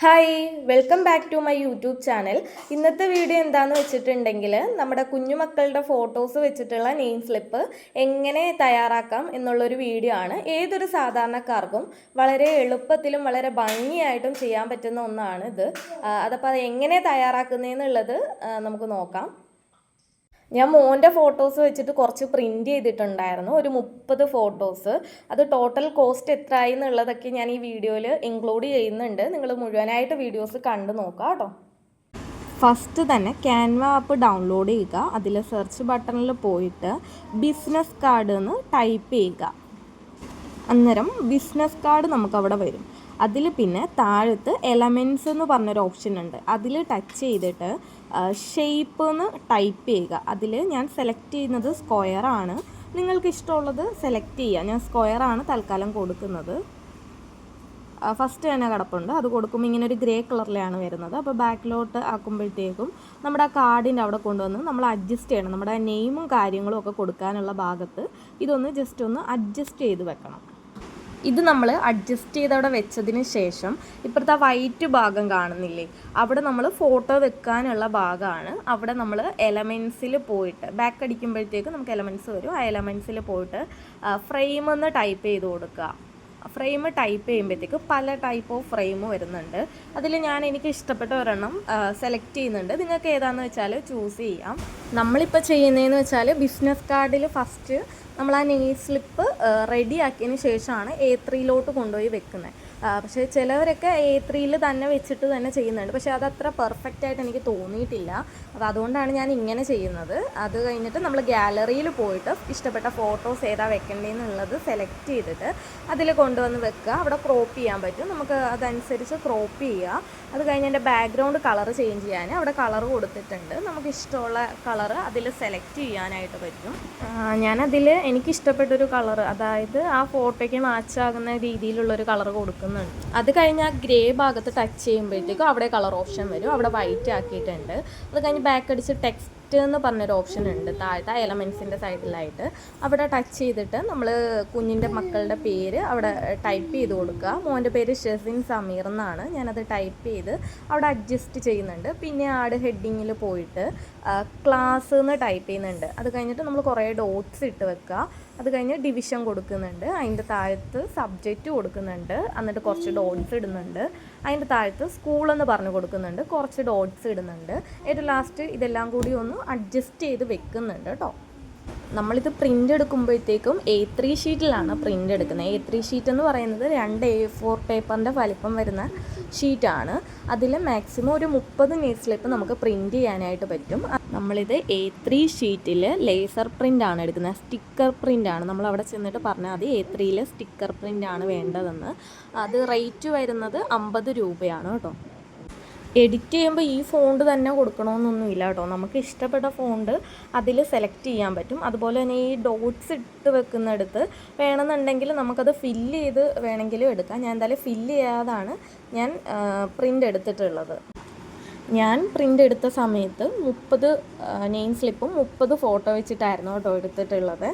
Hi, welcome back to my YouTube channel. ഇന്നത്തെ video എന്താണെന്ന് വെച്ചിട്ടുണ്ടെങ്കിൽ നമ്മുടെ കുഞ്ഞുമക്കളുടെ ഫോട്ടോസ് വെച്ചിട്ടുള്ള നെയിം സ്ലിപ്പ് എങ്ങനെ തയ്യാറാക്കാം എന്നുള്ളൊരു വീഡിയോ ആണ്. ഏതൊരു സാധാരണക്കാർക്കും വളരെ എളുപ്പത്തിലും വളരെ ഭംഗിയായിട്ടും ചെയ്യാൻ പറ്റുന്ന ഒന്നാണ് ഇത്. അതപ്പോൾ അത് എങ്ങനെ തയ്യാറാക്കുന്നതെന്നുള്ളത് നമുക്ക് നോക്കാം. ഞാൻ മോൻ്റെ ഫോട്ടോസ് വെച്ചിട്ട് കുറച്ച് പ്രിൻറ്റ് ചെയ്തിട്ടുണ്ടായിരുന്നു, ഒരു 30 ഫോട്ടോസ്. അത് ടോട്ടൽ കോസ്റ്റ് എത്രയായി എന്നുള്ളതൊക്കെ ഞാൻ ഈ വീഡിയോയിൽ ഇൻക്ലൂഡ് ചെയ്യുന്നുണ്ട്. നിങ്ങൾ മുഴുവനായിട്ട് വീഡിയോസ് കണ്ടു നോക്കാം കേട്ടോ. ഫസ്റ്റ് തന്നെ ക്യാൻവ ആപ്പ് ഡൗൺലോഡ് ചെയ്യുക. അതിൽ സെർച്ച് ബട്ടണിൽ പോയിട്ട് ബിസിനസ് കാർഡ് എന്ന് ടൈപ്പ് ചെയ്യുക. അന്നേരം ബിസിനസ് കാർഡ് നമുക്കവിടെ വരും. അതിൽ പിന്നെ താഴത്ത് എലമെൻറ്റ്സ് എന്ന് പറഞ്ഞൊരു ഓപ്ഷൻ ഉണ്ട്. അതിൽ ടച്ച് ചെയ്തിട്ട് ഷേപ്പ് എന്ന് ടൈപ്പ് ചെയ്യുക. അതിൽ ഞാൻ സെലക്ട് ചെയ്യുന്നത് സ്ക്വയറാണ്. നിങ്ങൾക്ക് ഇഷ്ടമുള്ളത് സെലക്ട് ചെയ്യുക. ഞാൻ സ്ക്വയറാണ് തൽക്കാലം കൊടുക്കുന്നത്. ഫസ്റ്റ് തന്നെ കിടപ്പുണ്ട്, അത് കൊടുക്കുമ്പോൾ ഇങ്ങനെ ഒരു ഗ്രേ കളറിലാണ് വരുന്നത്. അപ്പോൾ ബാക്കിലോട്ട് ആക്കുമ്പോഴത്തേക്കും നമ്മുടെ ആ കാർഡിൻ്റെ അവിടെ കൊണ്ടുവന്ന് നമ്മൾ അഡ്ജസ്റ്റ് ചെയ്യണം. നമ്മുടെ നെയിമും കാര്യങ്ങളും ഒക്കെ കൊടുക്കാനുള്ള ഭാഗത്ത് ഇതൊന്ന് ജസ്റ്റ് ഒന്ന് അഡ്ജസ്റ്റ് ചെയ്ത് വെക്കണം. ഇത് നമ്മൾ അഡ്ജസ്റ്റ് ചെയ്ത് അവിടെ വെച്ചതിന് ശേഷം ഇപ്പോഴത്തെ വൈറ്റ് ഭാഗം കാണുന്നില്ലേ, അവിടെ നമ്മൾ ഫോട്ടോ വെക്കാനുള്ള ഭാഗമാണ്. അവിടെ നമ്മൾ എലമെൻസിൽ പോയിട്ട് ബാക്ക് അടിക്കുമ്പോഴത്തേക്ക് നമുക്ക് എലമെൻറ്റ്സ് വരും. ആ എലമെൻസിൽ പോയിട്ട് ഫ്രെയിം എന്ന് ടൈപ്പ് ചെയ്ത് കൊടുക്കുക. ഫ്രെയിം ടൈപ്പ് ചെയ്യുമ്പോഴത്തേക്ക് പല ടൈപ്പ് ഓഫ് ഫ്രെയിം വരുന്നുണ്ട്. അതിൽ എനിക്ക് ഇഷ്ടപ്പെട്ട ഒരെണ്ണം സെലക്ട് ചെയ്യുന്നുണ്ട്. നിങ്ങൾക്ക് ഏതാണെന്ന് വെച്ചാൽ ചൂസ് ചെയ്യാം. നമ്മളിപ്പോൾ ചെയ്യുന്നതെന്ന് വെച്ചാൽ ബിസിനസ് കാർഡിൽ ഫസ്റ്റ് നമ്മൾ ആ നെയിം സ്ലിപ്പ് റെഡി ആക്കിയതിന് ശേഷമാണ് A3 കൊണ്ടുപോയി വെക്കുന്നത്. പക്ഷേ ചിലവരൊക്കെ A3 തന്നെ വെച്ചിട്ട് തന്നെ ചെയ്യുന്നുണ്ട്. പക്ഷേ അതത്ര പെർഫെക്റ്റ് ആയിട്ട് എനിക്ക് തോന്നിയിട്ടില്ല. അപ്പോൾ അതുകൊണ്ടാണ് ഞാൻ ഇങ്ങനെ ചെയ്യുന്നത്. അത് കഴിഞ്ഞിട്ട് നമ്മൾ ഗാലറിയിൽ പോയിട്ട് ഇഷ്ടപ്പെട്ട ഫോട്ടോസ് ഏതാ വെക്കേണ്ടതെന്നുള്ളത് സെലക്ട് ചെയ്തിട്ട് അതിൽ കൊണ്ടുവന്ന് വെക്കുക. അവിടെ ക്രോപ്പ് ചെയ്യാൻ പറ്റും, നമുക്ക് അതനുസരിച്ച് ക്രോപ്പ് ചെയ്യുക. അത് കഴിഞ്ഞ് എൻ്റെ ബാക്ക്ഗ്രൗണ്ട് കളർ ചേഞ്ച് ചെയ്യാൻ അവിടെ കളർ കൊടുത്തിട്ടുണ്ട്. നമുക്ക് ഇഷ്ടമുള്ള കളർ അതിൽ സെലക്ട് ചെയ്യാനായിട്ട് പറ്റും. ഞാനതിൽ എനിക്കിഷ്ടപ്പെട്ടൊരു കളർ, അതായത് ആ ഫോട്ടോയ്ക്ക് മാച്ചാകുന്ന രീതിയിലുള്ളൊരു കളർ കൊടുക്കുന്നുണ്ട്. അത് കഴിഞ്ഞ് ആ ഗ്രേ ഭാഗത്ത് ടച്ച് ചെയ്യുമ്പോഴത്തേക്കും അവിടെ കളർ ഓപ്ഷൻ വരും. അവിടെ വൈറ്റ് ആക്കിയിട്ടുണ്ട്. അത് കഴിഞ്ഞ് ബാക്ക് അടിച്ച് ടെക്സ്റ്റ് എന്ന് പറഞ്ഞൊരു ഓപ്ഷൻ ഉണ്ട് താഴത്തെ എലമെൻസിൻ്റെ സൈഡിലായിട്ട്. അവിടെ ടച്ച് ചെയ്തിട്ട് നമ്മൾ കുഞ്ഞിൻ്റെ മക്കളുടെ പേര് അവിടെ ടൈപ്പ് ചെയ്ത് കൊടുക്കുക. മോൻ്റെ പേര് ഷെസിൻ സമീർ എന്നാണ്. ഞാനത് ടൈപ്പ് ചെയ്ത് അവിടെ അഡ്ജസ്റ്റ് ചെയ്യുന്നുണ്ട്. പിന്നെ ആഡ് ഹെഡിങ്ങിൽ പോയിട്ട് ക്ലാസ് എന്ന് ടൈപ്പ് ചെയ്യുന്നുണ്ട്. അത് കഴിഞ്ഞിട്ട് നമ്മൾ കുറേ ഡോട്ട്സ് ഇട്ട് വെക്കുക. അത് കഴിഞ്ഞ് ഡിവിഷൻ കൊടുക്കുന്നുണ്ട്. അതിൻ്റെ താഴത്ത് സബ്ജക്റ്റ് കൊടുക്കുന്നുണ്ട്. എന്നിട്ട് കുറച്ച് ഡോട്ട്സ് ഇടുന്നുണ്ട്. അതിൻ്റെ താഴത്ത് സ്കൂളെന്ന് പറഞ്ഞ് കൊടുക്കുന്നുണ്ട്. കുറച്ച് ഡോട്ട്സ് ഇടുന്നുണ്ട്. ഏറ്റവും ലാസ്റ്റ് ഇതെല്ലാം കൂടി ഒന്ന് അഡ്ജസ്റ്റ് ചെയ്ത് വെക്കുന്നുണ്ട് കേട്ടോ. നമ്മളിത് പ്രിൻ്റ് എടുക്കുമ്പോഴത്തേക്കും A3 ഷീറ്റിലാണ് പ്രിൻ്റ് എടുക്കുന്നത്. A3 ഷീറ്റ് എന്ന് പറയുന്നത് 2 A4 പേപ്പറിൻ്റെ വലിപ്പം വരുന്ന ഷീറ്റാണ്. അതിൽ മാക്സിമം ഒരു 30 നെയിം സ്ലിപ്പ് നമുക്ക് പ്രിൻ്റ് ചെയ്യാനായിട്ട് പറ്റും. നമ്മളിത് A3 ഷീറ്റിൽ ലേസർ പ്രിൻ്റാണ് എടുക്കുന്നത്, സ്റ്റിക്കർ പ്രിൻ്റാണ്. നമ്മളവിടെ ചെന്നിട്ട് പറഞ്ഞാൽ മതി A3 സ്റ്റിക്കർ പ്രിൻ്റാണ് വേണ്ടതെന്ന്. അത് റേറ്റ് വരുന്നത് 50 രൂപയാണ് കേട്ടോ. എഡിറ്റ് ചെയ്യുമ്പോൾ ഈ ഫോണ്ട് തന്നെ കൊടുക്കണമെന്നൊന്നുമില്ല കേട്ടോ. നമുക്ക് ഇഷ്ടപ്പെട്ട ഫോണ്ട് അതിൽ സെലക്ട് ചെയ്യാൻ പറ്റും. അതുപോലെ തന്നെ ഈ ഡോട്ട്സ് ഇട്ട് വെക്കുന്നിടത്ത് വേണമെന്നുണ്ടെങ്കിൽ നമുക്കത് ഫില്ല് ചെയ്ത് വേണമെങ്കിലും എടുക്കാം. ഞാൻ എന്തായാലും ഫില്ല് ചെയ്യാതാണ് ഞാൻ പ്രിൻ്റ് എടുത്തിട്ടുള്ളത്. ഞാൻ പ്രിൻ്റ് എടുത്ത സമയത്ത് 30 നെയിം സ്ലിപ്പും 30 ഫോട്ടോ വെച്ചിട്ടായിരുന്നു കേട്ടോ എടുത്തിട്ടുള്ളത്.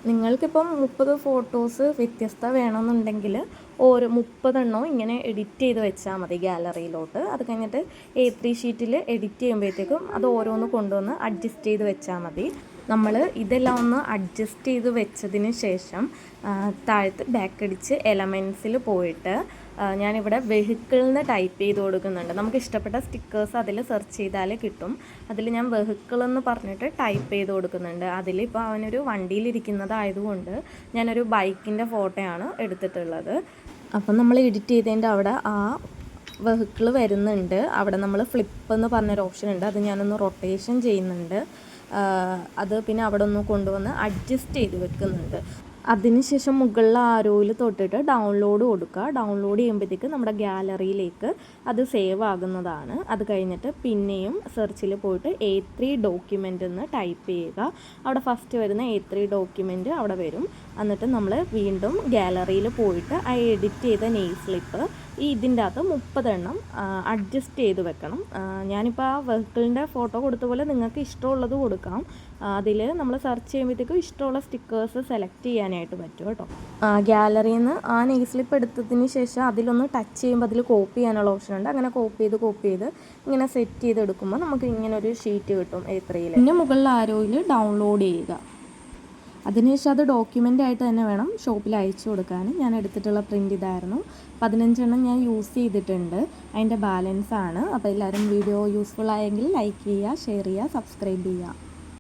നിങ്ങൾക്കിപ്പം 30 ഫോട്ടോസ് വ്യത്യസ്ത വേണമെന്നുണ്ടെങ്കിൽ ഓരോ 30 എണ്ണവും ഇങ്ങനെ എഡിറ്റ് ചെയ്ത് വെച്ചാൽ മതി ഗാലറിയിലോട്ട്. അത് കഴിഞ്ഞിട്ട് A3 ഷീറ്റിൽ എഡിറ്റ് ചെയ്യുമ്പോഴത്തേക്കും അത് ഓരോന്ന് കൊണ്ടുവന്ന് അഡ്ജസ്റ്റ് ചെയ്ത് വെച്ചാൽ മതി. നമ്മൾ ഇതെല്ലാം ഒന്ന് അഡ്ജസ്റ്റ് ചെയ്ത് വെച്ചതിന് ശേഷം താഴത്ത് ബാക്ക് അടിച്ച് എലമെൻസിൽ പോയിട്ട് ഞാനിവിടെ വെഹിക്കിളിന് ടൈപ്പ് ചെയ്ത് കൊടുക്കുന്നുണ്ട്. നമുക്ക് ഇഷ്ടപ്പെട്ട സ്റ്റിക്കേഴ്സ് അതിൽ സെർച്ച് ചെയ്താൽ കിട്ടും. അതിൽ ഞാൻ വെഹിക്കിൾ എന്ന് പറഞ്ഞിട്ട് ടൈപ്പ് ചെയ്ത് കൊടുക്കുന്നുണ്ട്. അതിലിപ്പോൾ അവനൊരു വണ്ടിയിലിരിക്കുന്നതായതുകൊണ്ട് ഞാനൊരു ബൈക്കിൻ്റെ ഫോട്ടോയാണ് എടുത്തിട്ടുള്ളത്. അപ്പം നമ്മൾ എഡിറ്റ് ചെയ്തതിൻ്റെ അവിടെ ആ വെഹിക്കിൾ വരുന്നുണ്ട്. അവിടെ നമ്മൾ ഫ്ലിപ്പ് എന്ന് പറഞ്ഞൊരു ഓപ്ഷൻ ഉണ്ട്. അത് ഞാനൊന്ന് റൊട്ടേഷൻ ചെയ്യുന്നുണ്ട്. അത് പിന്നെ അവിടെ ഒന്ന് കൊണ്ടുവന്ന് അഡ്ജസ്റ്റ് ചെയ്ത് വെക്കുന്നുണ്ട്. അതിനുശേഷം മുകളിൽ ആരോയിൽ തൊട്ടിട്ട് ഡൗൺലോഡ് കൊടുക്കുക. ഡൗൺലോഡ് ചെയ്യുമ്പോഴത്തേക്ക് നമ്മുടെ ഗാലറിയിലേക്ക് അത് സേവ് ആകുന്നതാണ്. അത് കഴിഞ്ഞിട്ട് പിന്നെയും സെർച്ചിൽ പോയിട്ട് A3 ഡോക്യുമെൻ്റ് എന്ന് ടൈപ്പ് ചെയ്യുക. അവിടെ ഫസ്റ്റ് വരുന്ന A3 ഡോക്യുമെൻ്റ് അവിടെ വരും. എന്നിട്ട് നമ്മൾ വീണ്ടും ഗാലറിയിൽ പോയിട്ട് ആ എഡിറ്റ് ചെയ്ത നെയിൽ സ്ലിപ്പ് ഇതിൻ്റെ അകത്ത് 30 എണ്ണം അഡ്ജസ്റ്റ് ചെയ്ത് വെക്കണം. ഞാനിപ്പോൾ ആ വെഹിക്കിളിൻ്റെ ഫോട്ടോ കൊടുത്ത പോലെ നിങ്ങൾക്ക് ഇഷ്ടമുള്ളത് കൊടുക്കാം. അതിൽ നമ്മൾ സെർച്ച് ചെയ്യുമ്പോഴത്തേക്കും ഇഷ്ടമുള്ള സ്റ്റിക്കേഴ്സ് സെലക്ട് ചെയ്യാനായിട്ട് പറ്റും കേട്ടോ. ഗാലറിയിൽ നിന്ന് ആ നെയിൽ സ്ലിപ്പ് എടുത്തതിന് ശേഷം അതിലൊന്ന് ടച്ച് ചെയ്യുമ്പോൾ അതിൽ കോപ്പി ചെയ്യാനുള്ള ഓപ്ഷൻ ഉണ്ട്. അങ്ങനെ കോപ്പി ചെയ്ത് ഇങ്ങനെ സെറ്റ് ചെയ്തെടുക്കുമ്പോൾ നമുക്ക് ഇങ്ങനെ ഒരു ഷീറ്റ് കിട്ടും A3. പിന്നെ മുകളിൽ ആരോയിൽ ഡൗൺലോഡ് ചെയ്യുക. അതിനുശേഷം അത് ഡോക്യുമെൻ്റ് ആയിട്ട് തന്നെ വേണം ഷോപ്പിൽ അയച്ചു കൊടുക്കാൻ. ഞാൻ എടുത്തിട്ടുള്ള പ്രിൻ്റ് ഇതായിരുന്നു. 15 എണ്ണം ഞാൻ യൂസ് ചെയ്തിട്ടുണ്ട്. അതിൻ്റെ ബാലൻസ് ആണ്. അപ്പോൾ എല്ലാവരും വീഡിയോ യൂസ്ഫുൾ ആയെങ്കിൽ ലൈക്ക് ചെയ്യുക, ഷെയർ ചെയ്യുക, സബ്സ്ക്രൈബ് ചെയ്യുക.